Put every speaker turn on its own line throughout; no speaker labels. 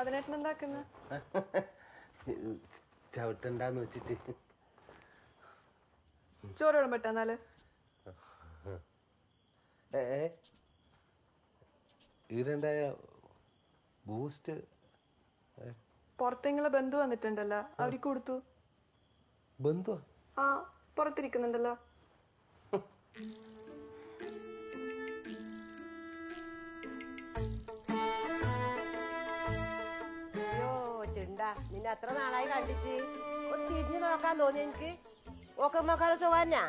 മദനേട്ടൻ എന്താക്കുന്ന?
ചവിട്ടണ്ടെന്ന് വെച്ചിട്ട്
ചോറ് വിടാൻ പറ്റാന്നാല്
ഈടുണ്ടായ ബൂസ്റ്റ്
പുറത്തെങ്ങളെ ബന്ധു വന്നിട്ടുണ്ടല്ലോ, അവർക്ക് കൊടുത്തു.
ബന്ധു?
ആ, പുറത്തിരിക്കുന്നുണ്ടല്ലോ.
നിന്നെ എത്ര നാളായി കണ്ടിട്ട് ഒന്ന് തിരിഞ്ഞു നോക്കാൻ തോന്നി എനിക്ക്. ഓക്കുമ്പോക്കാളെ സുഖന്നാ?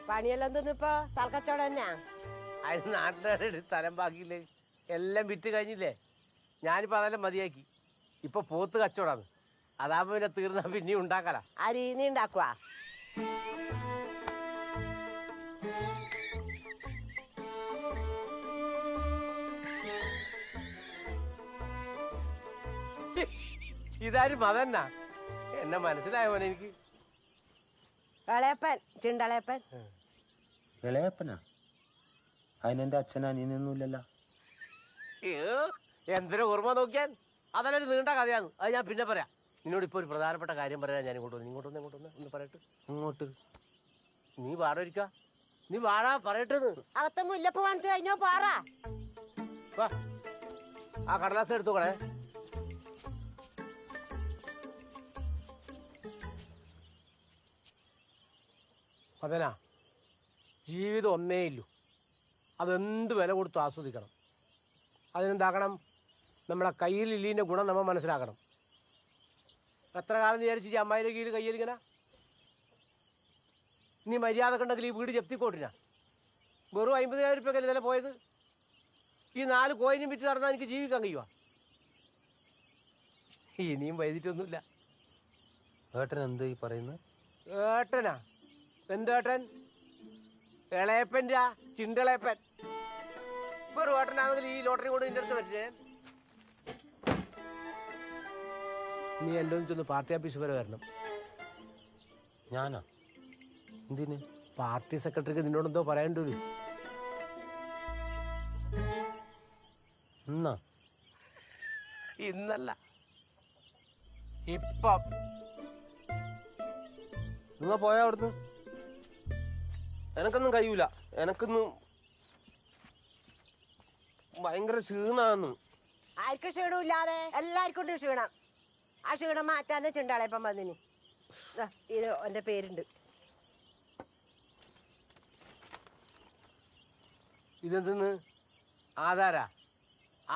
പണിയെല്ലാം തോന്നിപ്പോ സ്ഥലക്കച്ചവടം തന്നെയാ?
അതിന് നാട്ടുകാരുടെ സ്ഥലം ബാക്കിയില്ലേ, എല്ലാം വിറ്റ് കഴിഞ്ഞില്ലേ. ഞാനിപ്പോ അതെല്ലാം മതിയാക്കി. ഇപ്പൊ പോത്ത് കച്ചവടാണ്. അതാകുമ്പോ പിന്നെ തീർന്നാ പിന്നെയും ഉണ്ടാക്കല.
അരി നീ ഉണ്ടാക്കുവാ?
ഇതാരും മതന്നാ? എന്നെ മനസ്സിലായോ എനിക്ക്?
ഇളയപ്പൻ, ചിണ്ടളയപ്പൻ.
ഇളയപ്പനാ? അതിനെന്റെ അച്ഛനും അനിയനൊന്നുമില്ലല്ലോ.
എന്തൊരു ഓർമ്മ നോക്കിയാൻ. അതെല്ലാം ഒരു നീണ്ട കഥയാണ്, അത് ഞാൻ പിന്നെ പറയാം. നിന്നോട് ഇപ്പൊ ഒരു പ്രധാനപ്പെട്ട കാര്യം പറയാൻ ഞാൻ ഇങ്ങോട്ടൊന്ന് ഒന്ന് പറയട്ടെ.
ഇങ്ങോട്ട്
നീ വാടക, നീ വാടാ പറയട്ടെന്ന്.
അകത്തെ മുല്ലപ്പ് പണിത് കഴിഞ്ഞോ? പാറാ
ആ കടലാസ് എടുത്തോക്കണേ. അതനാ, ജീവിതം ഒന്നേ ഇല്ലു. അതെന്ത് വില കൊടുത്ത് ആസ്വദിക്കണം. അതിനെന്താക്കണം? നമ്മളെ കയ്യിലില്ലീൻ്റെ ഗുണം നമ്മൾ മനസ്സിലാക്കണം. എത്ര കാലം വിചാരിച്ചിട്ട് അമ്മായിൻ്റെ കീഴിൽ കയ്യിരിക്കണ? നീ മര്യാദ കണ്ടെങ്കിൽ ഈ വീട് ജപ്തിക്കോട്ടിനാ. വെറും 50,000 രൂപയ്ക്കല്ലേ ഇതല്ലേ പോയത്? ഈ 4 കോയിനും വിറ്റ് നടന്നാൽ എനിക്ക് ജീവിക്കാൻ കഴിയുക? ഇനിയും വൈകിട്ടൊന്നുമില്ല.
ഏട്ടൻ എന്താ ഈ പറയുന്നത്?
ഏട്ടനാ? എന്തേട്ടൻ? ഇളയപ്പൻ്റെ ചിണ്ടളയപ്പൻ. വെറും ഏട്ടനാണെങ്കിൽ ഈ ലോട്ടറി കൊണ്ട് നിന്റെ അടുത്ത് പറ്റില്ലേ? നീ എൻ്റെ ഒന്നിച്ചൊന്ന് പാർട്ടി ഓഫീസ് വരെ വരണം.
ഞാനാ? എന്തിന്?
പാർട്ടി സെക്രട്ടറിക്ക് നിന്നോടെന്തോ പറയണ്ടോ?
എന്നാ?
ഇന്നല്ല, ഇപ്പം.
നിങ്ങ പോയാ അവിടുന്ന്? എനക്കൊന്നും കഴിയൂല. എനക്കൊന്നും ഭയങ്കര ക്ഷീണാന്ന്.
ആർക്കും ക്ഷീണമില്ലാതെ എല്ലാവർക്കും ഉണ്ട് ക്ഷീണം. ആ ക്ഷീണം മാറ്റാന്ന് ചിണ്ടാളയപ്പം വന്നിന്. ഇത് എൻ്റെ പേരുണ്ട്.
ഇതെന്തെന്ന്? ആധാരാ?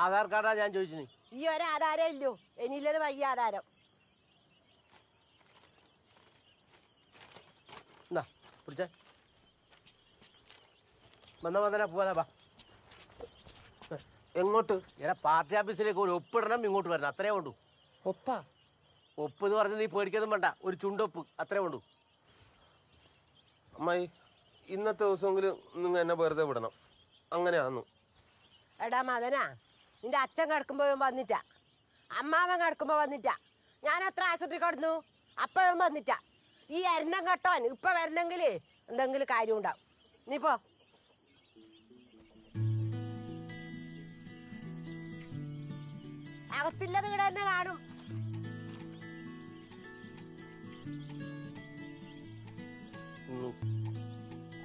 ആധാർ കാർഡാ ഞാൻ ചോദിച്ചിന്.
ഈ ഒരു ആധാരം ഇല്ലോ, എനിയില്ലത് വയ്യ ആധാരം.
എന്നാ പിടിച്ചേ. വന്നാ പോവാ. ബാ.
എങ്ങോട്ട്?
എടാ, പാർട്ടി ഓഫീസിലേക്ക് ഒരു ഒപ്പിടണം, ഇങ്ങോട്ട് വരണം. അത്രേ വേണ്ടു.
ഒപ്പാ?
ഒപ്പ് എന്ന് പറഞ്ഞ് നീ പേടിക്കൊന്നും വേണ്ട. ഒരു ചുണ്ടൊപ്പ് അത്രേ വേണ്ടു.
അമ്മായി, ഇന്നത്തെ ദിവസമെങ്കിലും നിങ്ങൾ എന്നെ വെറുതെ വിടണം. അങ്ങനെയാന്നു.
എടാ മദനാ, നിന്റെ അച്ഛൻ കിടക്കുമ്പോ വന്നിട്ടാ, അമ്മാവൻ കിടക്കുമ്പോ വന്നിട്ടാ, ഞാൻ എത്ര ആശുപത്രി കിടന്നു അപ്പം വന്നിട്ടാ. ഈ എണ്ണം കെട്ടോൻ ഇപ്പൊ വരണമെങ്കിൽ എന്തെങ്കിലും കാര്യം ഉണ്ടാവും. നീ പോ. അകത്തില്ലത് ഇവിടെ തന്നെ കാണും.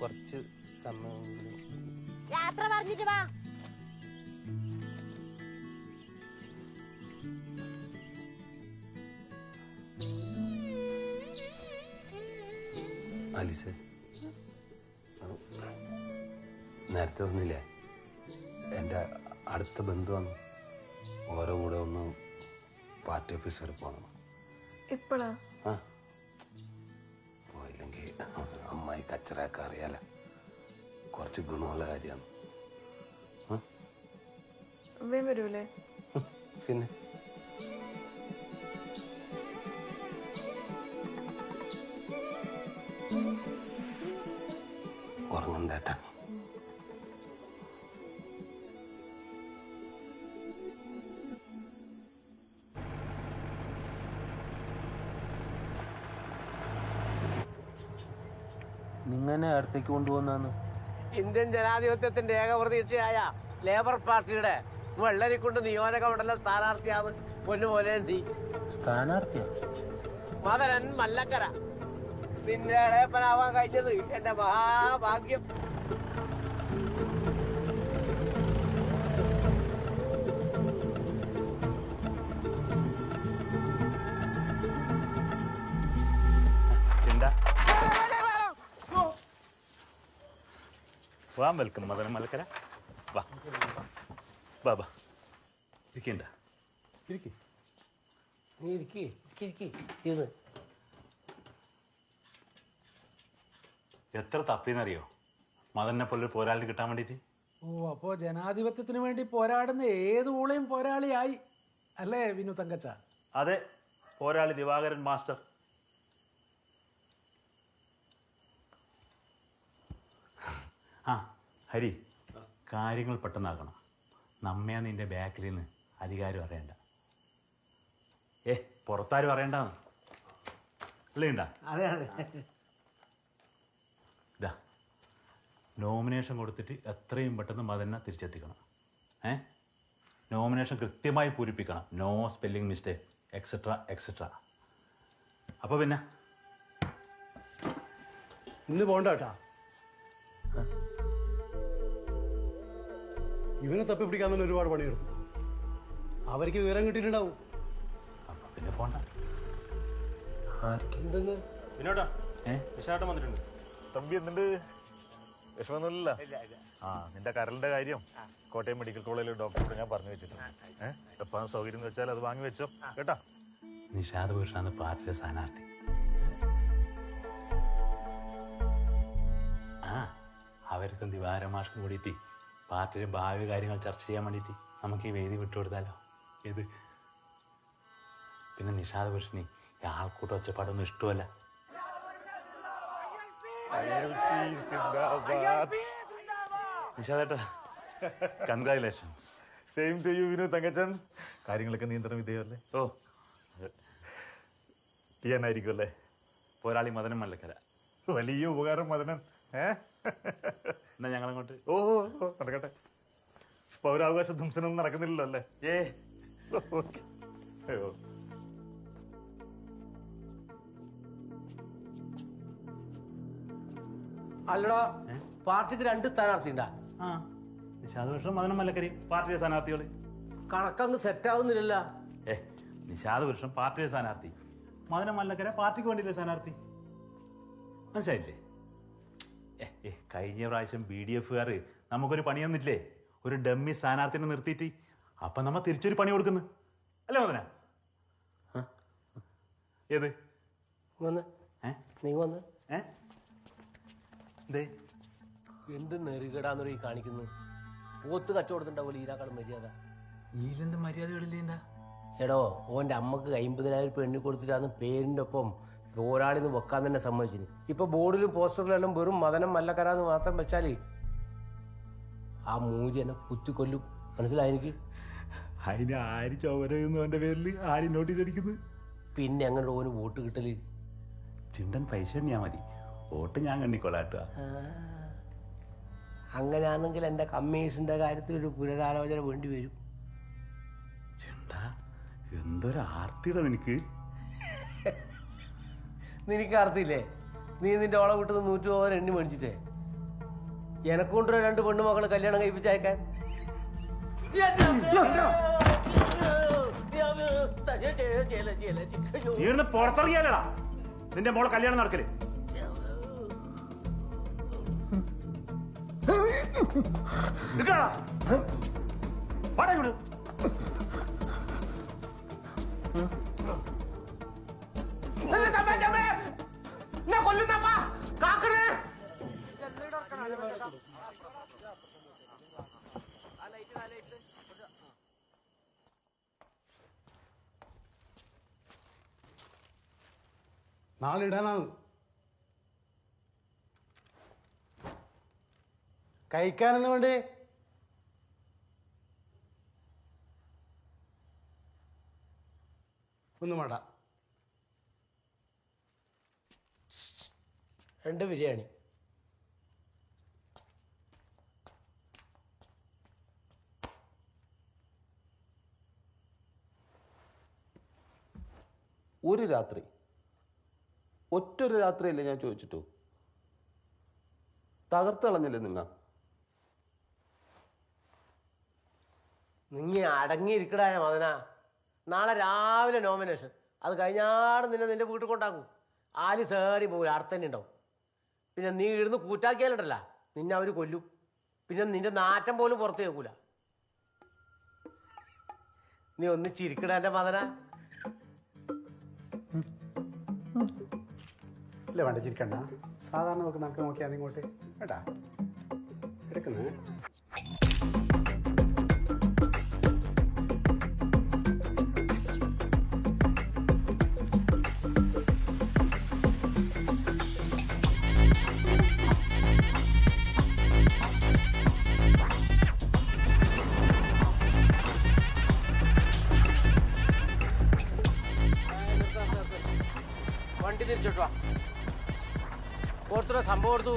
കുറച്ച് സമയം
യാത്ര പറഞ്ഞിട്ട് വാ.
ആലിസേ, നേരത്തെ ഒന്നില്ലേ എൻ്റെ അടുത്ത ബന്ധുവാണ്. ഓരോ കൂടെ ഒന്ന് പാർട്ടി ഓഫീസ് വരെ പോകണം.
ഇപ്പോഴാ?
ആ, പോയില്ലെങ്കിൽ അമ്മായി കച്ചറയൊക്കെ അറിയാലോ. കുറച്ച് ഗുണമുള്ള കാര്യമാണ്.
വരൂലേ?
പിന്നെ ഉറങ്ങണ്ടേട്ടാ. നിങ്ങനെ അടുത്തേക്ക് കൊണ്ടുപോകുന്നാന്ന്?
ഇന്ത്യൻ ജനാധിപത്യത്തിന്റെ ഏകപ്രതീക്ഷയായ ലേബർ പാർട്ടിയുടെ വെള്ളരി കൊണ്ട് നിയോജക മണ്ഡലം സ്ഥാനാർത്ഥിയാന്ന് പൊന്നു പോലെ നീ
സ്ഥാനാർത്ഥിയാ?
മദനൻ മല്ലക്കര നിന്റെ ഇളയപ്പനാവാൻ കഴിഞ്ഞത് എന്റെ മഹാഭാഗ്യം.
വാ വെൽക്കം മദന മലക്കര. വാ വാ വാ ഇരിക്കണ്ട.
നീ ഇരിക്ക്. ഇരുന്ന്
എത്ര തപ്പിന്നറിയോ മദനെ പോലെ പോരാളി കിട്ടാൻ വേണ്ടിട്ട്?
ഓ, അപ്പോ ജനാധിപത്യത്തിന് വേണ്ടി പോരാടുന്ന ഏത് ഊളയും പോരാളിയായി അല്ലേ വിനു തങ്കച്ച?
അതെ, പോരാളി ദിവാകരൻ മാസ്റ്റർ. ആ ഹരി, കാര്യങ്ങൾ പെട്ടെന്നാക്കണം. നമ്മയാ നിന്റെ ബാക്കിൽ നിന്ന് അധികാരം അറിയണ്ട. പുറത്താരും അറിയണ്ടെന്ന് അല്ലേ ഉണ്ടാ?
അതെ അതെ.
ഇതാ നോമിനേഷൻ കൊടുത്തിട്ട് എത്രയും പെട്ടെന്ന് മദനെ തിരിച്ചെത്തിക്കണം. നോമിനേഷൻ കൃത്യമായി പൂരിപ്പിക്കണം. No spelling mistake etcetera etcetera. അപ്പോൾ പിന്നെ
ഇന്ന് പോണ്ട കേട്ടാ. ഇവനെ തപ്പി പിടിക്കാൻ തന്നെ ഒരുപാട് പണിയെടുത്തു. അവർക്ക് വിവരം കിട്ടിയിട്ടുണ്ടാവും.
അപ്പം പിന്നെ പോണ്ട.
എന്തെന്ന്
വിനോട്ടാ വിശാട്ടം വന്നിട്ടുണ്ട്. തമ്പി എന്തുണ്ട്? വിഷമൊന്നുമില്ല. ആ നിന്റെ കരളിന്റെ കാര്യം കോട്ടയം മെഡിക്കൽ കോളേജിലെ ഡോക്ടറോട് ഞാൻ പറഞ്ഞു വെച്ചിട്ടുണ്ട്. എപ്പോഴും സൗകര്യം എന്ന് വെച്ചാൽ അത് വാങ്ങി വെച്ചോ കേട്ടാ.
നിഷാദ് പുരുഷാണ് പാർട്ടിയുടെ സ്ഥാനാർത്ഥി. ആ അവർക്കും ദിവാരമാഷ്ക്കും കൂടിയിട്ട് പാർട്ടിയുടെ ഭാവി കാര്യങ്ങൾ ചർച്ച ചെയ്യാൻ വേണ്ടിയിട്ട് നമുക്ക് ഈ വേദി വിട്ടുകൊടുത്താലോ? ഏത്? പിന്നെ നിഷാദ് പുരുഷന് ഈ ആൾക്കൂട്ട ഒച്ചപ്പാടൊന്നും ഇഷ്ടമല്ല. നിഷാദേട്ടാ, congratulations.
Same to you Vinu Thankachan. കാര്യങ്ങളൊക്കെ നിയന്ത്രണ വിധേയമല്ലേ?
ഓ,
ചെയ്യാനായിരിക്കും അല്ലേ?
പോരാളി മദനം മല്ലക്കര.
വലിയ ഉപകാരം മദനൻ.
എന്നാ ഞങ്ങളങ്ങോട്ട്.
ഓ നടക്കട്ടെ. പൗരാവകാശ ധ്വംസനൊന്നും നടക്കുന്നില്ലല്ലോ അല്ലേ? ഓക്കെ. അയ്യോ,
അല്ലടാ, പാർട്ടിക്ക് 2 സ്ഥാനാർത്ഥി ഉണ്ടാ?
ആ, നിഷാദ് പുരുഷൻ മദനം മല്ലക്കരി പാർട്ടിയുടെ സ്ഥാനാർത്ഥികൾ.
കണക്കങ്ങ് സെറ്റ് ആവുന്നില്ലല്ല.
നിഷാദ് പുരുഷൻ പാർട്ടിയുടെ സ്ഥാനാർത്ഥി, മദനം മല്ലക്കര പാർട്ടിക്ക് വേണ്ടിയുള്ള സ്ഥാനാർത്ഥി. മനസ്സിലായില്ലേ? കഴിഞ്ഞ പ്രാവശ്യം BDF-കാർ നമുക്കൊരു പണി തന്നിട്ടില്ലേ? ഒരു ഡമ്മി സ്ഥാനാർത്ഥിനെ നിർത്തിയിട്ട്. അപ്പം നമ്മ തിരിച്ചൊരു പണി കൊടുക്കുന്നു അല്ലേ മദന? ഏത്
വന്ന് നീ വന്ന്
എന്തേ
എന്ത് നെറുകടാന്നൊരു ഈ കാണിക്കുന്നു? പോത്ത് കച്ചവടത്തിണ്ടാവൂല ഈരാക്കാളും മര്യാദ.
നീലെന്ത് മര്യാദകളില്ല?
എടോ, ഓൻ്റെ അമ്മക്ക് 50,000 പെണ്ണി കൊടുത്തിട്ടാന്ന് പേരിൻ്റെ ഒപ്പം പോരാളിന്ന് വെക്കാൻ തന്നെ സമ്മതിച്ചിന്. ഇപ്പൊ ബോർഡിലും പോസ്റ്ററിലെല്ലാം വെറും മദനം മല്ലക്കരാന്ന് മാത്രം വെച്ചാല് ആ മൂരി എന്നെ കുത്തിക്കൊല്ലും. മനസ്സിലായി എനിക്ക്?
അതിന് ആര് ചോരയെന്ന് പേരിൽ ആര് നോട്ടീസ് അടിക്കുന്നു?
പിന്നെ എങ്ങനെ ഓന് വോട്ട് കിട്ടല്?
ചിണ്ടൻ പൈസ എണ്ണിയാ മതി, വോട്ട് ഞാൻ കണ്ണിക്കൊള്ളാട്ടുക.
അങ്ങനെയാണെങ്കിൽ എൻ്റെ കമ്മീഷന്റെ കാര്യത്തിൽ ഒരു പുനരാലോചന വേണ്ടി വരും.
ചിണ്ടാ, എന്തൊരു ആർത്തിയുടെ നിനക്ക്.
നിനക്ക് അർത്ഥമില്ലേ? നീ നിന്റെ ഓളെ വിട്ടത് 100 രൂപ എണ്ണി മേടിച്ചിട്ടേ എനക്കൊണ്ടൊരു 2 പെണ്ണുമക്കളെ കല്യാണം കഴിപ്പിച്ചയക്കാൻ.
നീ പുറത്തിറങ്ങിയാലടാ നിന്റെ മോളെ കല്യാണം നടക്കല്.
നാളെ ഇടാനാണ്. കഴിക്കാനെന്ന് വേണ്ടേ? ഒന്നും വേണ്ട.
2 ബിരിയാണി.
ഒരു രാത്രി, ഒറ്റൊരു രാത്രിയല്ലേ ഞാൻ ചോദിച്ചിട്ടു. തകർത്ത് കളഞ്ഞില്ലേ
നീ അടങ്ങിയിരിക്കടായ മദന. നാളെ രാവിലെ നോമിനേഷൻ. അത് കഴിഞ്ഞാട് നിന്റെ വീട്ടിൽ കൊണ്ടാക്കും. ആലി സേറി പോകില്ല, അവിടെ തന്നെ ഉണ്ടാവും. പിന്നെ നീ ഇടുന്ന് കൂറ്റാക്കിയാലുണ്ടല്ല, നിന്നെ അവർ കൊല്ലും. പിന്നെ നിന്റെ നാറ്റം പോലും പുറത്ത് കേൾക്കൂല. നീ ഒന്ന് ചിരിക്കട എൻ്റെ മദന.
ഇല്ല വേണ്ട, ചിരിക്കണ്ട. സാധാരണ നമുക്ക് നോക്കിയാൽ ഇങ്ങോട്ട് കേട്ടാ എടുക്കുന്നേ.
വണ്ടി തിരിച്ചോട്ടോ. ഓർത്തോ സംഭവം ഓർത്തു.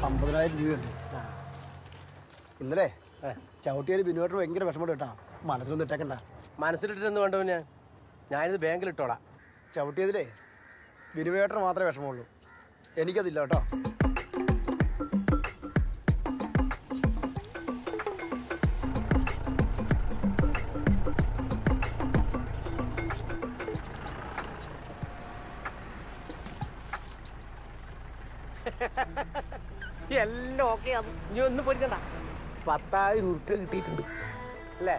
50,000 രൂപയുണ്ട്. ഇന്നലെ ചവിട്ടിയാൽ ബിനുവേട്ടന് ഭയങ്കര വിഷമം കേട്ടാ. മനസ്സിലൊന്നും ഇട്ടേക്കണ്ട.
മനസ്സിലിട്ടെന്ന് വേണ്ടോ ഞാനിത് ബാങ്കിലിട്ടോളാം.
ചവിട്ടിയതിലേ ബിനുവേട്ടന് മാത്രമേ വിഷമമുള്ളൂ, എനിക്കതില്ല കേട്ടോ.
എല്ലാം ഓക്കെ ആണ്. ഇനി ഒന്നും പഠിക്കണ്ട. 10,000 ഉറുപ്പ്യ കിട്ടിയിട്ടുണ്ട് അല്ലേ?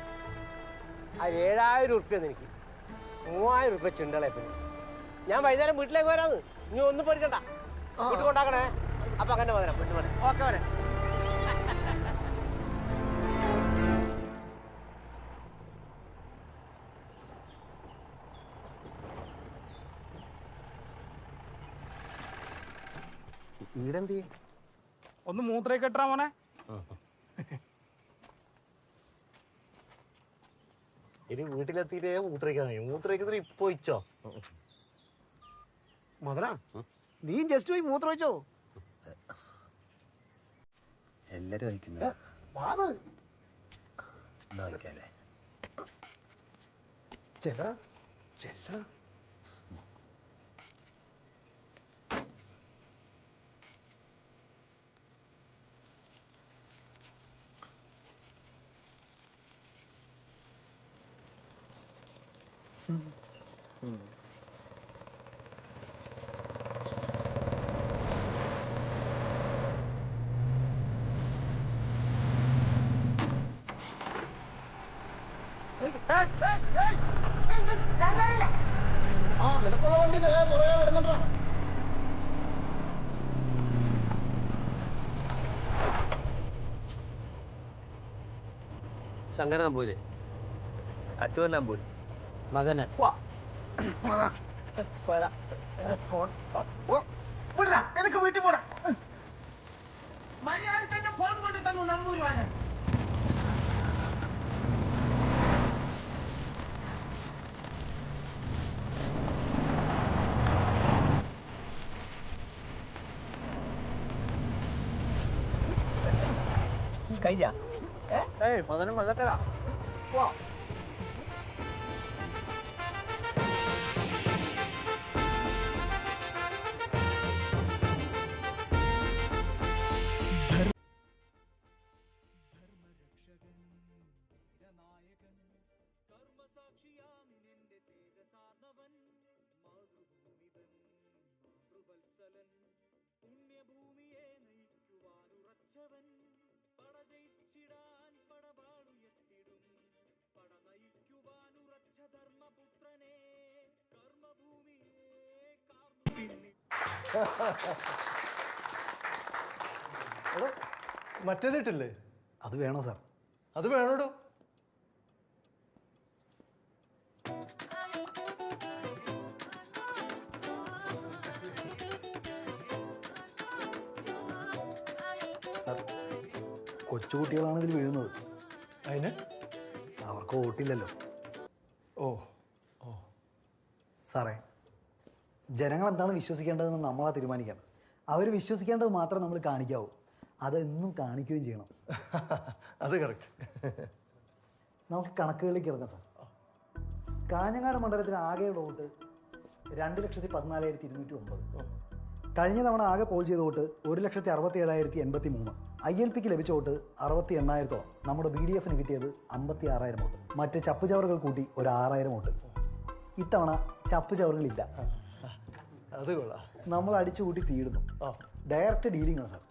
ആ 7,000 ഉറുപ്പ്യ എനിക്ക് 3,000 ഉറുപ്പ്യ ചിണ്ടളയത്തിന്. ഞാൻ വൈകുന്നേരം വീട്ടിലേക്ക് വരാന്ന്. ഇനി ഒന്നും പഠിക്കണ്ട. വീട്ടിൽ കൊണ്ടാക്കണേ. അപ്പൊ അങ്ങനെ വരാം. വീട്ടിൽ വരാം. ഓക്കെ വരാം.
ഈടെന്ത്
ഒന്ന് മൂത്രേ കെട്ടാ മോനെ.
ഇനി വീട്ടിലെത്തിയിട്ടേ മൂത്രയ്ക്കാൻ ഇപ്പൊ ഇച്ചോ മദന, നീ ജസ്റ്റ് പോയി മൂത്രം വെച്ചോ.
എല്ലാരും അയക്കുന്നത്
ചെല്ല ചെല്ല.
ശങ്കരൻ പോയില്ലേ? അച്ചുവെല്ലാം പോയി. മകനെ
എനിക്ക് വീട്ടിൽ പോടാ.
കഴിഞ്ഞ മകനും വെള്ളക്കരാ.
മറ്റേതിട്ടില്ലേ? അത് വേണോ സാർ? അത് വേണോടോ. സാർ, കൊച്ചുകുട്ടികളാണ് ഇതിൽ വീഴുന്നത്. അതിന് അവർക്ക് വോട്ടില്ലല്ലോ. ഓ ഓ സാറേ, ജനങ്ങൾ എന്താണ് വിശ്വസിക്കേണ്ടതെന്ന് നമ്മളാ തീരുമാനിക്കണം. അവർ വിശ്വസിക്കേണ്ടത് മാത്രം നമ്മൾ കാണിക്കാവൂ. അതെന്നും കാണിക്കുകയും ചെയ്യണം. അത് കറക്റ്റ്. നമുക്ക് കണക്കുകളിൽ കിടക്കാം സാർ.
കാഞ്ഞങ്ങാട് മണ്ഡലത്തിന് ആകെയുള്ള വോട്ട് 2,14,209. കഴിഞ്ഞ തവണ ആകെ പോൾ ചെയ്ത വോട്ട് 1,67,083. ILPക്ക് ലഭിച്ച വോട്ട് 68,000-ഓളം. നമ്മുടെ BDFന് കിട്ടിയത് 56,000 വോട്ട്. മറ്റ് ചപ്പ് ചവറുകൾ കൂട്ടി ഒരു 6,000 വോട്ട്. ഇത്തവണ ചപ്പ് ചവറുകളില്ല.
അത് കൊള്ളാം.
നമ്മൾ അടിച്ചു കൂട്ടി തീടുന്നു. ഡയറക്റ്റ് ഡീലിംഗ് ആണ് സാർ.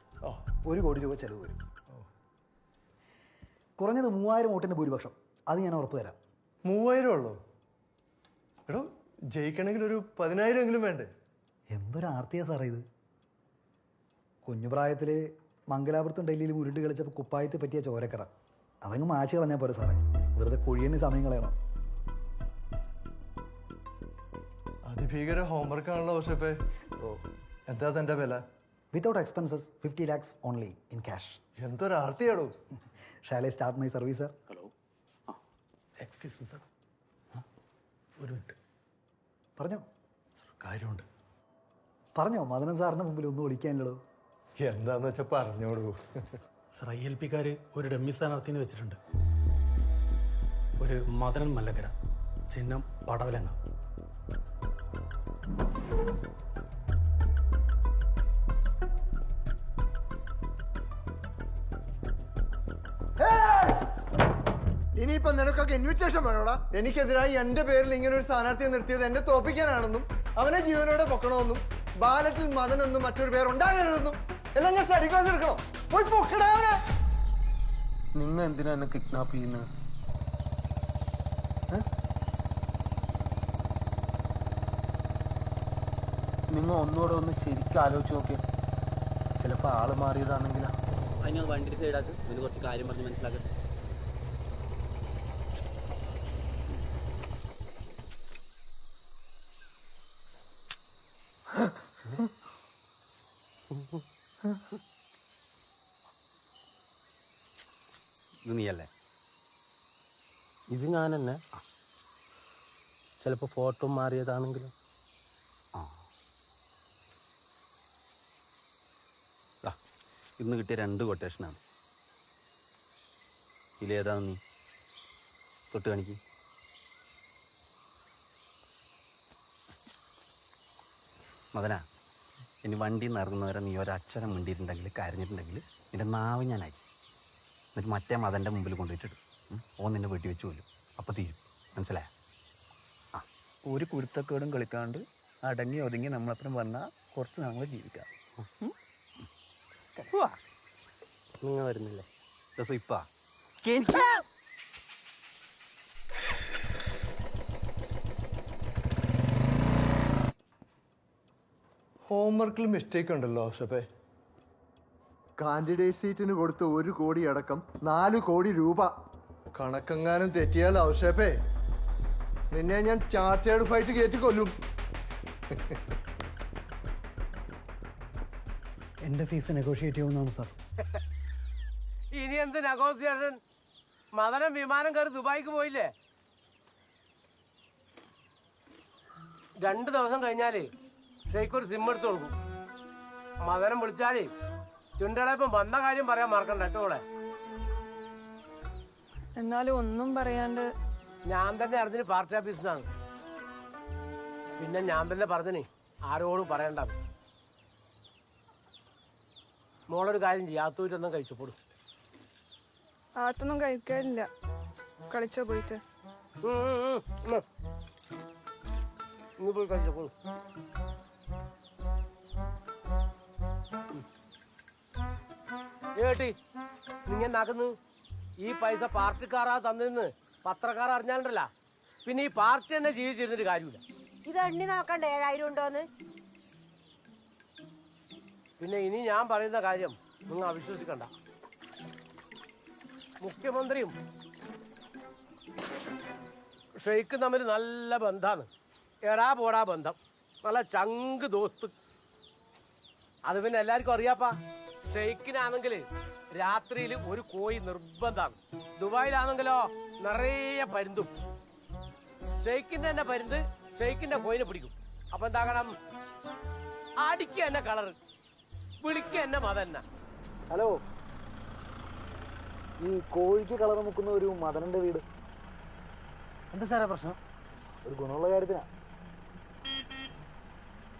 1 കോടി രൂപ ചെലവ് വരും. കുറഞ്ഞത് 3,000 വോട്ടിൻ്റെ ഭൂരിപക്ഷം. അത് ഞാൻ ഉറപ്പ് തരാം.
3,000 ഉള്ളൂ? എടോ, ജയിക്കണമെങ്കിൽ ഒരു 10,000 എങ്കിലും വേണ്ടേ?
എന്തൊരു ആർത്തിയാ സാറേ ഇത്. കുഞ്ഞുപ്രായത്തിൽ മംഗലാപുരത്തും ഡൽഹിയിലും ഉരുണ്ട് കളിച്ചപ്പോൾ കുപ്പായത്തെ പറ്റിയ ചോരക്കറ. അതങ്ങ് മാച്ച് കളഞ്ഞാൽ പോരെ സാറേ. വെറുതെ കുഴിയണ്ണി സമയം കളയണം.
അതിഭീകര ഹോംവർക്ക് ആണല്ലോ ഔസേപ്പേ. എന്താ തൻ്റെ വില?
Without expenses 50 lakhs only in cash.
എന്തൊരു ആർത്തിയാടോ.
Shall I start my service sir?
Hello, excuse me sir, ഒരു മിനിറ്റ്.
പറഞ്ഞോ
സർ, കാര്യമുണ്ട്.
പറഞ്ഞോ. മദനൻ സാറിൻ്റെ മുമ്പിൽ ഒന്നും വിളിക്കാനില്ലടോ.
എന്താന്ന് വെച്ചാൽ പറഞ്ഞോളൂ.
സർ, ILPക്കാർ ഒരു ഡമ്മി സ്ഥാനാർത്ഥിനെ വെച്ചിട്ടുണ്ട്. ഒരു മദനൻ മല്ലക്കര, ചിഹ്നം പടവലങ്ങ.
ഇനിയിപ്പോ നിനക്കൊക്കെ ഇൻവിറ്റേഷൻ വേണോടാ? എനിക്കെതിരായി എന്റെ പേരിൽ ഇങ്ങനെ ഒരു സ്ഥാനാർത്ഥിയെ നിർത്തിയത് എന്നെ തോപ്പിക്കാനാണെന്നും അവനെ ജീവനോടെ പൊക്കണമെന്നും ബാലറ്റിൽ മദനെന്നും മറ്റൊരു പേരുണ്ടാകരുതെന്നും എല്ലാം ഞാൻ സ്റ്റഡി ക്ലാസ് എടുക്കണം. പോയി പൊക്കടാവനെ.
നിങ്ങൾ എന്തിനാ എന്നെ കിഡ്നാപ്പ് ചെയ്യുന്നത്? നിങ്ങൾ ഒന്നുകൂടെ ഒന്ന് ശരിക്കും ആലോചിച്ച് നോക്കിയേ. ചിലപ്പോൾ ആള് മാറിയതാണെങ്കിലാ.
അതിന് വണ്ടി സൈഡാക്ക്, ഇതിന് കുറച്ച് കാര്യം പറഞ്ഞ് മനസ്സിലാക്കുക.
ഇത് നീയല്ലേ?
ഇത് ഞാൻ തന്നെ. ചിലപ്പോൾ ഫോട്ടോ മാറിയതാണെങ്കിലും.
ഇന്ന് കിട്ടിയ 2 കൊട്ടേഷനാണ്. ഇതിലേതാണ് നീ? തൊട്ട് കാണിക്ക്. മദന, ഇനി വണ്ടി നിറങ്ങുന്നവരെ നീ ഒരക്ഷരം മിണ്ടിയിട്ടുണ്ടെങ്കിൽ കരഞ്ഞിട്ടുണ്ടെങ്കിൽ നിന്റെ നാവ് ഞാനായി. എന്നിട്ട് മറ്റേ മദൻ്റെ മുമ്പിൽ കൊണ്ടുപോയിട്ടിടും. ഓൻ നിന്നെ വെട്ടി വെച്ച് കൊല്ലും. അപ്പോൾ തീരും. മനസ്സിലായ?
ഒരു കുരുത്തക്കേടും കളിക്കാണ്ട് അടങ്ങി ഒതുങ്ങി നമ്മളപ്പുറം വന്നാൽ കുറച്ച് നാൾ ജീവിക്കാം.
നിങ്ങൾ വരുന്നില്ലേ?
രസം ഇപ്പാ
ഹോംവർക്കിൽ മിസ്റ്റേക്ക് ഉണ്ടല്ലോ ഔസേപ്പേ. കാൻഡിഡേറ്റ് സീറ്റിന് കൊടുത്ത 1 കോടി അടക്കം 4 കോടി രൂപ. കണക്കെങ്ങാനും തെറ്റിയാൽ ഔസേപ്പേ നിന്നെ ഞാൻ ചാർട്ടേഡ് ഫൈറ്റ് കയറ്റി കൊല്ലും.
എൻ്റെ ഫീസ് നെഗോഷിയേറ്റ് ചെയ്യുമെന്നാണ് സാർ.
ഇനി എന്ത് നെഗോസിയേഷൻ? മദനം വിമാനം കയറി ദുബായിക്ക് പോയില്ലേ? 2 ദിവസം കഴിഞ്ഞാലേ ഷെയ്ക്ക് ഒരു സിം എടുത്ത് കൊടുക്കും. മദനം വിളിച്ചാലേ ചുണ്ടളപ്പം വന്ന കാര്യം പറയാൻ മറക്കണ്ട കേട്ടോളെ.
എന്നാലും ഒന്നും പറയാണ്ട്
ഞാൻ തന്നെ അറിഞ്ഞിന് പാർട്ടി ഓഫീസിൽ നിന്നാണ്. പിന്നെ ഞാൻ തന്നെ പറഞ്ഞിന് ആരോടും പറയണ്ട. മോളൊരു കാര്യം ചെയ്യും, ആത്തൂറ്റൊന്നും കഴിച്ചപ്പോഴും.
ആത്തൊന്നും കഴിക്കാനില്ല. കളിച്ചോ പോയിട്ട്.
ഇന്ന് പോയി കഴിച്ചപ്പോഴും. ഏട്ടി നിങ്ങൾ നാക്കുന്നു ഈ പൈസ പാർട്ടിക്കാരാ തന്നിന്ന് പത്രക്കാർ അറിഞ്ഞാലുണ്ടല്ല, പിന്നെ ഈ പാർട്ടി തന്നെ ജീവിച്ചിരുന്നിട്ട് കാര്യമില്ല. ഇത് എണ്ണി നോക്കണ്ട 7,000 ഉണ്ടോന്ന്. പിന്നെ ഇനി ഞാൻ പറയുന്ന കാര്യം നിങ്ങൾ അവിശ്വസിക്കണ്ട. മുഖ്യമന്ത്രിയും ഷെയ്ഖും തമ്മിൽ നല്ല ബന്ധമാണ്. എടാ പോടാ ബന്ധം, നല്ല ചങ്ക് ദോസ്ത്. അത് പിന്നെ എല്ലാവർക്കും അറിയാപ്പാ. ഷെയ്ഖിനാണെങ്കിൽ രാത്രിയിൽ 1 കോഴി നിർബന്ധമാണ്. ദുബായിലാണെങ്കിലോ നിറയെ പരുന്തും. ഷെയ്ഖിന്റെ തന്നെ പരുന്ത് ഷെയ്ഖിന്റെ കോയിനെ പിടിക്കും. അപ്പൊ എന്താകണം? അടിക്ക എന്നെ കളറ്, വിളിക്ക എന്നെ മതന്നെ.
ഹലോ, ഈ കോഴിക്ക് കളർ മുക്കുന്ന ഒരു മദനന്റെ വീട്.
എന്താ സാറേ പ്രശ്നം?
ഒരു ഗുണമുള്ള കാര്യത്തിനാ.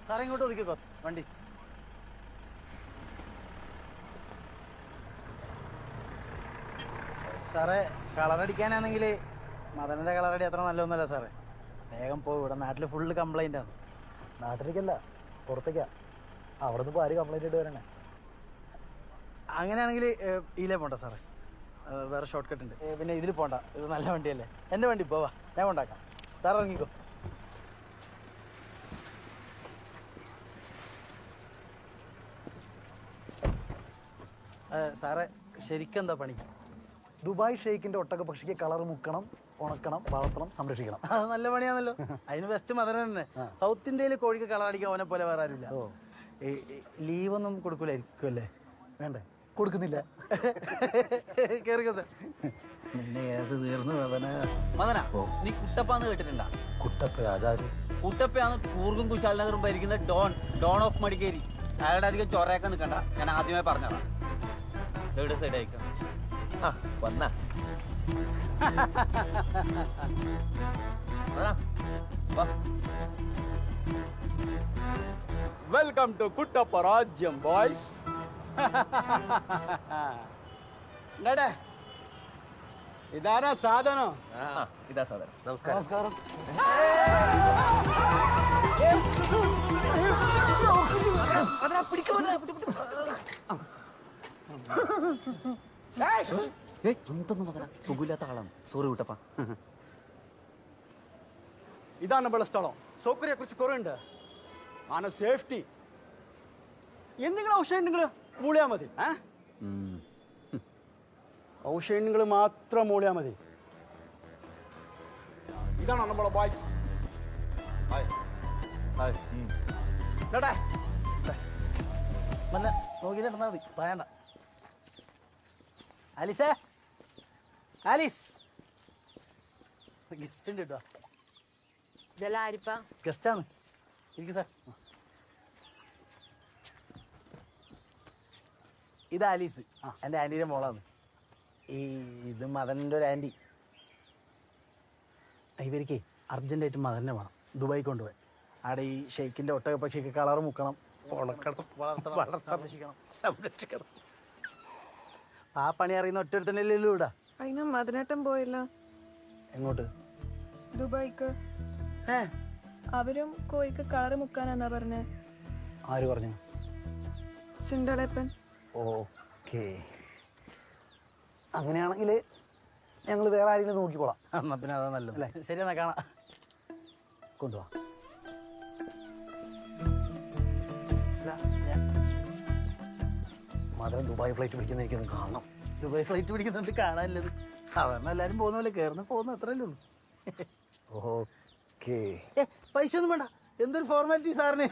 സാറേ ഇങ്ങോട്ട് ഒതുക്കിക്കോ വണ്ടി.
സാറേ കളറടിക്കാനാണെങ്കിൽ മദനൻ്റെ കളറടി അത്ര നല്ലതൊന്നുമല്ല സാറേ. വേഗം പോയി, ഇവിടെ നാട്ടിൽ ഫുള്ള് കംപ്ലൈൻ്റ് ആണ്.
നാട്ടിലേക്കല്ല, പുറത്തേക്കാ. അവിടെ നിന്ന് ഇപ്പോൾ ആര് കംപ്ലൈൻറ്റ് ആയിട്ട് വരണേ?
അങ്ങനെയാണെങ്കിൽ ഇതിലേ പോണ്ട സാറേ, വേറെ ഷോർട്ട് കട്ട് ഉണ്ട്. പിന്നെ ഇതിൽ പോണ്ട, ഇത് നല്ല വണ്ടിയല്ലേ. എൻ്റെ വണ്ടി പോവാ, ഞാൻ കൊണ്ടാക്കാം. സാർ ഇറങ്ങിക്കോ. സാറേ ശരിക്കും എന്താ പണി?
ദുബായ് ഷെയ്ക്കിൻ്റെ ഒട്ടകപക്ഷിക്ക് കളർ മുക്കണം, ഉണക്കണം, വളർത്തണം, സംരക്ഷിക്കണം.
അത് നല്ല പണിയാണല്ലോ. അതിന് ബെസ്റ്റ് മദന തന്നെ. സൗത്ത് ഇന്ത്യയിൽ കോഴിക്ക് കളറടിക്കാൻ ഓനെ പോലെ വേറെ ആരുമില്ല. ലീവൊന്നും കൊടുക്കൂലായിരിക്കും അല്ലേ?
വേണ്ടേ? കൊടുക്കുന്നില്ല.
കേറിക്കോ സാർ. നിന്റെ കേസ് തീർന്നു മദന.
മദന, നീ കുട്ടപ്പാന്ന് കേട്ടിട്ടുണ്ടാ?
കുട്ടപ്പ അതാര്?
കുട്ടപ്പയാണ് കൂർഗും കുശാൽ നഗറും ഭരിക്കുന്ന ഡോൺ ഓഫ് മടിക്കേരി. അയാളുടെ അധികം ചൊറയാക്കാൻ നിൽക്കണ്ട, ഞാൻ ആദ്യമേ പറഞ്ഞതാ. ഇതെവിടെ സൈഡ് അയക്കാം.
വന്ന
വെൽക്കം ടു കുട്ടപ്പ രാജ്യം ബോയ്സ്. ഇതാരാ സാധനം?
ഇതാ സാധനം. നമസ്കാരം.
നമസ്കാരം.
എന്തൊന്നും മദന, സുഖമില്ലാത്ത ആളാണ്. സോറി കുട്ടപ്പ.
ഇതാണ് നമ്മളെ സ്ഥലം. സൗകര്യെ കുറിച്ച് കുറവുണ്ട്. ആണ് സേഫ്റ്റി. എന്തെങ്കിലും ഔഷധങ്ങൾ മൂളിയാ മതി. ഔഷധങ്ങൾ മാത്രം മൂളിയാ മതി. ഇതാണ് നമ്മളെ ബോയ്സ്.
നോക്കിയിട്ട് നടന്നാൽ മതി, പറയണ്ട.
ആലിസേ, ആലിസ് ഗസ്റ്റ് ഉണ്ട് കേട്ടോ.
ഇതെല്ലാം ആരിപ്പാ?
ഗസ്റ്റാണ്. ഇരിക്കും സാർ. ഇത് ആലീസ്, എൻ്റെ ആൻറ്റീൻ്റെ മോളാണ്. ഇത് മദനൻ്റെ ഒരു ആൻറ്റി. ഇവർക്ക് അർജൻറ്റായിട്ട് മദനെ വേണം ദുബായി കൊണ്ടുപോയി. അവിടെ ഈ ഷെയ്ക്കിൻ്റെ ഒട്ടകപ്പക്ഷിക്ക് കളർ മുക്കണം, ഉണക്കണം, വളർത്തണം, സംരക്ഷിക്കണം. ആ പണി അറിയുന്ന ഒറ്റൊരുത്തനല്ലേ ഇവിടെ.
അതിന് മദനേട്ടൻ പോയില്ല.
എങ്ങോട്ട്?
ദുബായിക്ക്. അവരും കോഴിക്ക് കളറ് മുക്കാനാന്നാ പറഞ്ഞേ.
ആര് പറഞ്ഞു?
ചിണ്ടളപ്പൻ.
ഓക്കെ, അങ്ങനെയാണെങ്കിൽ ഞങ്ങൾ വേറെ ആരെങ്കിലും നോക്കിക്കോളാം.
എന്നാ പിന്നെ അതാ നല്ലത് അല്ലേ? ശരി, എന്നാ കാണാം.
കൊണ്ടുപോവാ. മദൻ ദുബായ് ഫ്ലൈറ്റ് പിടിക്കുന്ന എനിക്കൊന്ന് കാണണം.
ദുബായ് ഫ്ലൈറ്റ് പിടിക്കുന്നത് കാണാനില്ലത്. സാധാരണ എല്ലാവരും പോകുന്ന പോലെ കയറുന്ന പോകുന്ന അത്രയല്ലേ ഉള്ളൂ.
ഓക്കെ,
പൈസ ഒന്നും വേണ്ട. എന്തൊരു ഫോർമാലിറ്റി സാറിന്.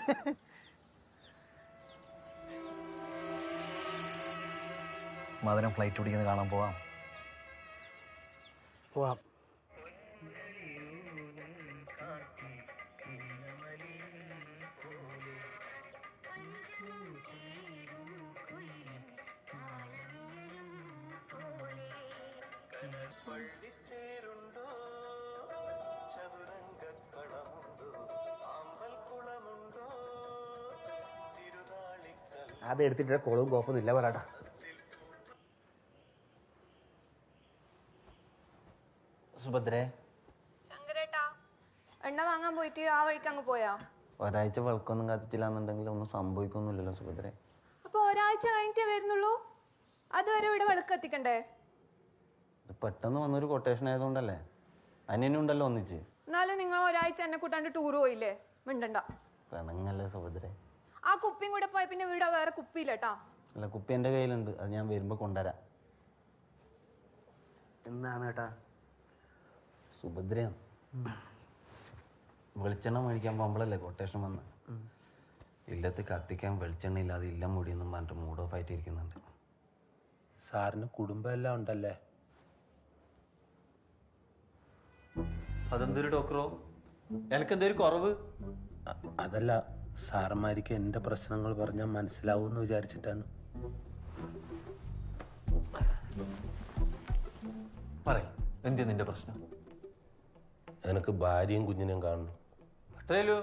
മദനം ഫ്ലൈറ്റ് പിടിക്കുന്നത് കാണാൻ പോവാം.
പോവാം.
അതെടുത്തിട്ട് കുളവും കോപ്പൊന്നുമില്ല പറയാട്ടാ.
സുഭദ്രേ,
ശങ്കരേട്ടാ, എണ്ണ വാങ്ങാൻ പോയിട്ട് ആ വഴിക്ക് അങ്ങ് പോയാ?
ഒരാഴ്ച വിളക്കൊന്നും കത്തിച്ചില്ലാന്നുണ്ടെങ്കിൽ ഒന്നും സംഭവിക്കൊന്നുമില്ലല്ലോ സുഭദ്രേ.
അപ്പൊ ഒരാഴ്ച കഴിഞ്ഞിട്ടേ വരുന്നുള്ളൂ? അതുവരെ ഇവിടെ വിളക്ക് കത്തിക്കണ്ടേ?
ഇത് പെട്ടെന്ന് വന്നൊരു കൊട്ടേഷൻ ആയതുകൊണ്ടല്ലേ. അനിയനും ഉണ്ടല്ലോ ഒന്നിച്ച്.
എന്നാലും നിങ്ങൾ ഒരാഴ്ച എന്നെ കൂട്ടാണ്ട് ടൂർ പോയില്ലേ? മിണ്ടണ്ട.
പെണങ്ങല്ലേ സുഭദ്രേ.
ആ കുപ്പിയും കൂടെ പോയ പിന്നെ ഇവിടെ വേറെ കുപ്പിയില്ലട്ടാ.
അല്ല, കുപ്പി എൻ്റെ കയ്യിലുണ്ട്, അത് ഞാൻ വരുമ്പോൾ കൊണ്ടുവരാം.
എന്നാണ് ഏട്ടാ?
സുഭദ്രയാണ്. വെളിച്ചെണ്ണ മേടിക്കാൻ പോകുമ്പോഴല്ലേ കൊട്ടേഷൻ വന്ന്. ഇല്ലത്ത് കത്തിക്കാൻ വെളിച്ചെണ്ണ ഇല്ലാതെ ഇല്ല മുടിയെന്നും പറഞ്ഞിട്ട് മൂഡ് ഓഫ് ആയിട്ട് ഇരിക്കുന്നുണ്ട്.
സാറിന് കുടുംബം എല്ലാം ഉണ്ടല്ലേ?
അതെന്തൊരു ഡോക്ടറോ, എനിക്കെന്തൊരു കുറവ്?
അതല്ല, സാറന്മാർക്ക് എൻ്റെ പ്രശ്നങ്ങൾ പറഞ്ഞാൽ മനസ്സിലാവുമെന്ന് വിചാരിച്ചിട്ടാണ്.
പറയ്, എന്തിനാ നിന്റെ പ്രശ്നം?
എനിക്ക് ഭാര്യയും കുഞ്ഞിനെയും കാണണം.
അത്രയല്ലോ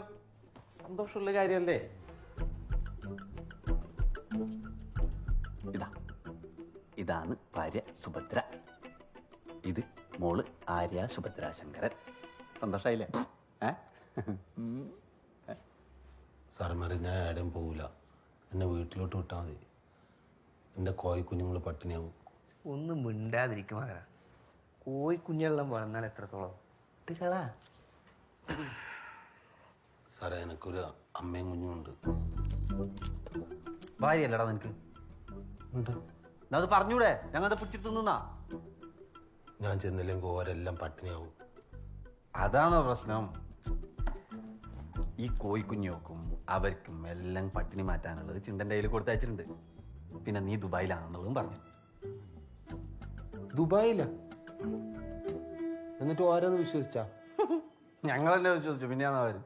സന്തോഷമുള്ള കാര്യമല്ലേ? ഇതാണ് ഭാര്യ സുഭദ്ര, ഇത് മോള് ആര്യ സുഭദ്ര ശങ്കരൻ. സന്തോഷായില്ലേ?
സാറന്മാരെ ഞാൻ എവിടെയും പോകില്ല, എന്നെ വീട്ടിലോട്ട് വിട്ടാൽ മതി. എൻ്റെ കോഴി കുഞ്ഞുങ്ങൾ പട്ടിണിയാവും.
ഒന്നും മിണ്ടാതിരിക്കും മകനാ. കോഴിക്കുഞ്ഞെല്ലാം വളർന്നാൽ എത്രത്തോളം ഇട്ടുകളാ.
സാറേ എനിക്കൊരു അമ്മയും കുഞ്ഞും ഉണ്ട്.
ഭാര്യ അല്ലടാ നിനക്ക്?
ഉണ്ട്.
അത് പറഞ്ഞൂടെ? ഞങ്ങൾ പിടിച്ചിട്ട് നിന്നാ.
ഞാൻ ചെന്നില്ലെങ്കിൽ ഓരെല്ലാം പട്ടിണിയാവും.
അതാണോ പ്രശ്നം? ഈ കോഴിക്കുഞ്ഞോക്കും അവർക്കും എല്ലാം പട്ടിണി മാറ്റാനുള്ളത് ചിണ്ടൻ്റെ കയ്യിൽ കൊടുത്തയച്ചിട്ടുണ്ട്. പിന്നെ നീ ദുബായിലാണെന്നുള്ളതും പറഞ്ഞു.
ദുബായില? എന്നിട്ട് ഓരോന്ന് വിശ്വസിച്ചാ?
ഞങ്ങൾ തന്നെ വിശ്വസിച്ചു. പിന്നെയാണോ അവര്?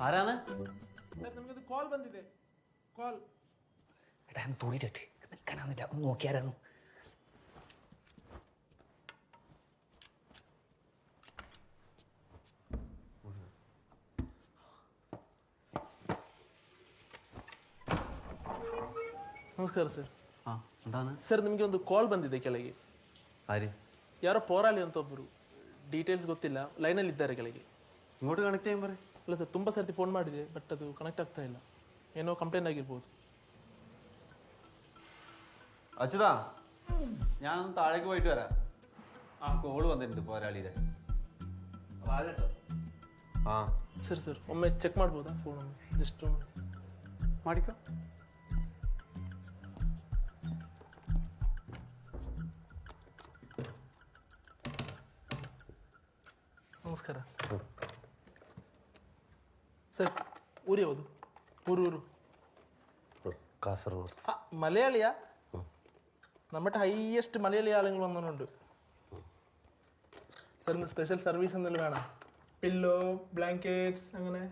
ആരാണ്?
കോൾ ಬಂದಿದೆ. കോൾ.
എടാ തുണിയിട്ടെ നിൽക്കാനാന്നില്ല, ഒന്ന് നോക്കിയാരാന്നു.
ನಮಸ್ಕಾರ ಸರ್.
എന്താണ്
ಸರ್ ನಿಮಗೆ ಒಂದು ಕಾಲ್ ಬಂದಿದೆ ಕೆಳಗೆ.
ആര്?
ಯಾರೋ ಪೋರಾಳಿ ಅಂತ ಒಬ್ಬರು, ಡೀಟೇಲ್ಸ್ ಗೊತ್ತಿಲ್ಲ, ಲೈನಲ್ಲಿ ಇದ್ದಾರೆ ಕೆಳಗೆ.
ഇങ്ങോട്ട് കണക്ട് ചെയ്യാൻ പറയും.
ಇಲ್ಲ ಸರ್, ತುಂಬ ಸರ್ತಿ ಫೋನ್ ಮಾಡಿದೆ, ಬಟ್ ಅದು ಕನೆಕ್ಟ್ ಆಗ್ತಾ ಇಲ್ಲ. ಏನೋ ಕಂಪ್ಲೇಂಟ್ ಆಗಿರ್ಬೋದು.
അച്യുതാ, ഞാനൊന്ന് താഴേക്ക് പോയിട്ട് വരാം. കോള് വന്നിട്ടുണ്ട് പോരാളിയുടെ.
ಸರ್ ಸರ್ ಒಮ್ಮೆ ಚೆಕ್ ಮಾಡ್ಬೋದಾ ಫೋನ್? ಜಸ್ಟ್
ಮಾಡಿಕೋ.
ನಮಸ್ಕಾರ ಸರ್. ಊರು ಯಾವುದು? ಊರು
കാസർഗോഡ്.
മലയാളിയാ? നമ്മുടെ ഹൈയസ്റ്റ് മലയാളി ആളുകൾ വന്നിട്ടുണ്ട് സാറിന്. സ്പെഷ്യൽ സർവീസ് എന്തെങ്കിലും വേണം? പില്ലോ, ബ്ലാങ്കറ്റ്സ് അങ്ങനെ?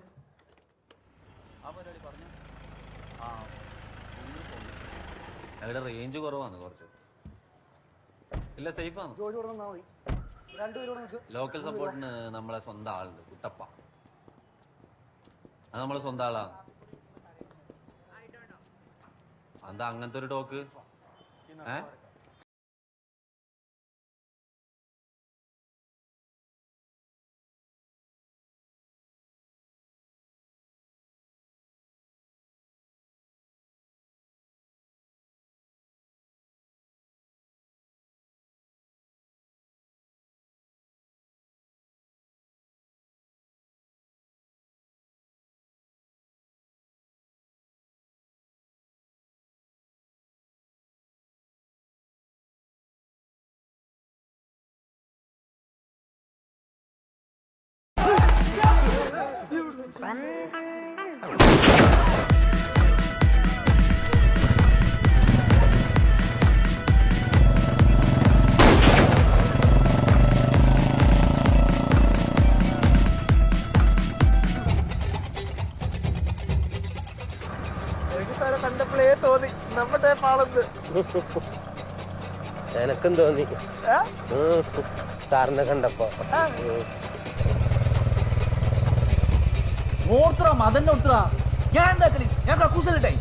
അവിടെ റേഞ്ച് കുറവാണ് കുറച്ച്. ഇല്ല, സേഫാണ്. ലോക്കൽ സപ്പോർട്ടിന് നമ്മളെ സ്വന്തം ആളുണ്ട്, കുട്ടപ്പ. അത് നമ്മളെ സ്വന്തം ആളാണ്. എന്താ അങ്ങനത്തെ ഒരു ടോക്ക്?
എനിക്ക് സാറെ കണ്ടപ്പോഴേ തോന്നി നമ്മുടെ പാളത്ത്.
എനക്കും തോന്നി സാറിനെ കണ്ടപ്പോ.
ഓർത്തറ മതന്നെ ഓർത്തറ. ഞാൻ എന്താക്കല്? ഞാൻ കക്കൂസലിട്ടായി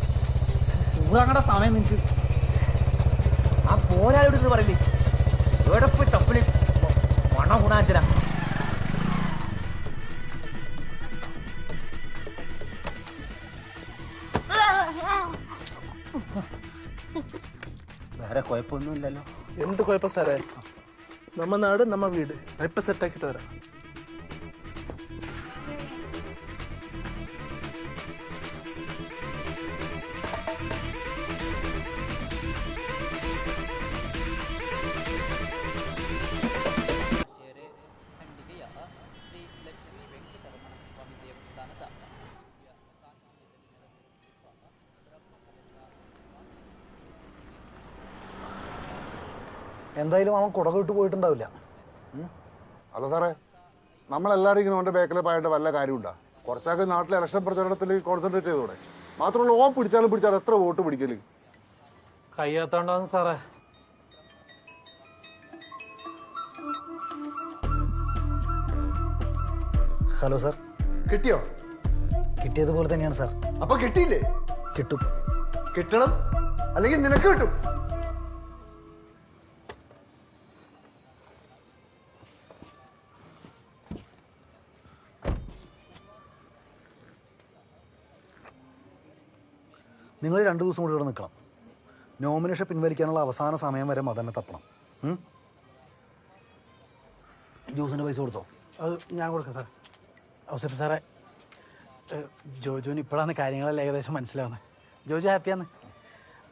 ഊറാങ്ങടെ സമയം നിനക്ക്. ആ പോരാളിയോട് പറയില്ലേ എവിടെ പോയി തപ്പില് മണ ഗുണാഞ്ചന.
വേറെ കുഴപ്പമൊന്നുമില്ലല്ലോ?
എന്ത് കുഴപ്പം സാറേ? നമ്മ നാട് നമ്മ വീട്. ഇപ്പൊ സെറ്റാക്കിട്ട് വരാം.
എന്തായാലും അവൻ കുടക വിട്ട് പോയിട്ടുണ്ടാവില്ല.
അല്ല സാറേ, നമ്മളെല്ലാവരും ഇങ്ങനെ അവൻ്റെ ബാക്കിൽ പോയിട്ട് വല്ല കാര്യമുണ്ടാ? കുറച്ചൊക്കെ നാട്ടിലെ ഇലക്ഷൻ പ്രചരണത്തിൽ കോൺസെൻട്രേറ്റ് ചെയ്തോടെ. മാത്രമല്ല, ഓൻ പിടിച്ചാൽ എത്ര വോട്ട് പിടിക്കല്?
കയ്യാത്തോണ്ടാന്ന് സാറേ.
Hello sir.
കിട്ടിയോ?
കിട്ടിയതുപോലെ തന്നെയാണ് സാർ.
അപ്പൊ കിട്ടിയില്ലേ?
കിട്ടും.
കിട്ടണം, അല്ലെങ്കിൽ നിനക്ക് കിട്ടും.
നിങ്ങൾ 2 ദിവസം കൂടി ഇവിടെ നിൽക്കണം. നോമിനേഷൻ പിൻവലിക്കാനുള്ള അവസാന സമയം വരെ മദനെ തപ്പണം. ജ്യൂസിൻ്റെ പൈസ കൊടുത്തോ?
അത് ഞാൻ കൊടുക്കാം സാർ. ഔസേപ്പ് സാറേ, ജോജുവിന് ഇപ്പോഴാണ് കാര്യങ്ങളെല്ലാം ഏകദേശം മനസ്സിലാവുന്നത്. ജോജു ഹാപ്പിയാണ്.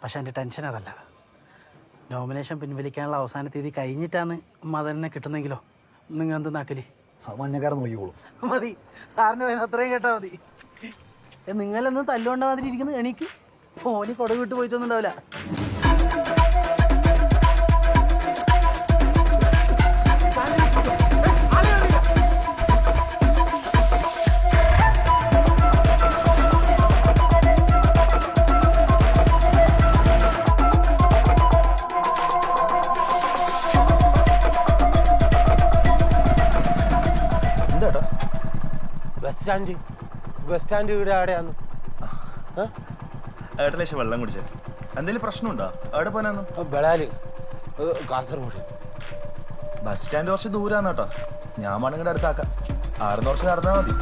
പക്ഷെ എൻ്റെ ടെൻഷൻ അതല്ല. നോമിനേഷൻ പിൻവലിക്കാനുള്ള അവസാന തീയതി കഴിഞ്ഞിട്ടാണ് മദനെ കിട്ടുന്നെങ്കിലോ? നിങ്ങൾ എന്ത് നാക്കല്?
മഞ്ഞക്കാരൻ നോക്കിക്കോളും.
മതി, സാറിന് വേണം അത്രയും കേട്ടാൽ മതി. നിങ്ങളെന്ന് തല്ലുകൊണ്ട മാതിരി ഇരിക്കുന്നത് എണീക്ക്. ഓന് കൊട വിട്ട് പോയിട്ടൊന്നും ഉണ്ടാവില്ല.
എന്താ ബസ് സ്റ്റാൻഡ് ഇവിടെ എവിടെയാന്ന്?
ഏട്ടലേശം വെള്ളം കുടിച്ചേ. എന്തെങ്കിലും പ്രശ്നമുണ്ടോ? എവിടെ പോനാന്ന്?
ബളാല്, കാസർഗോഡ്.
ബസ് സ്റ്റാൻഡ് കുറച്ച് ദൂരാന്ന് കേട്ടോ. ഞാൻ മണങ്ങടെ അടുത്താക്കാം. 6 വർഷം നടന്നാൽ മതി.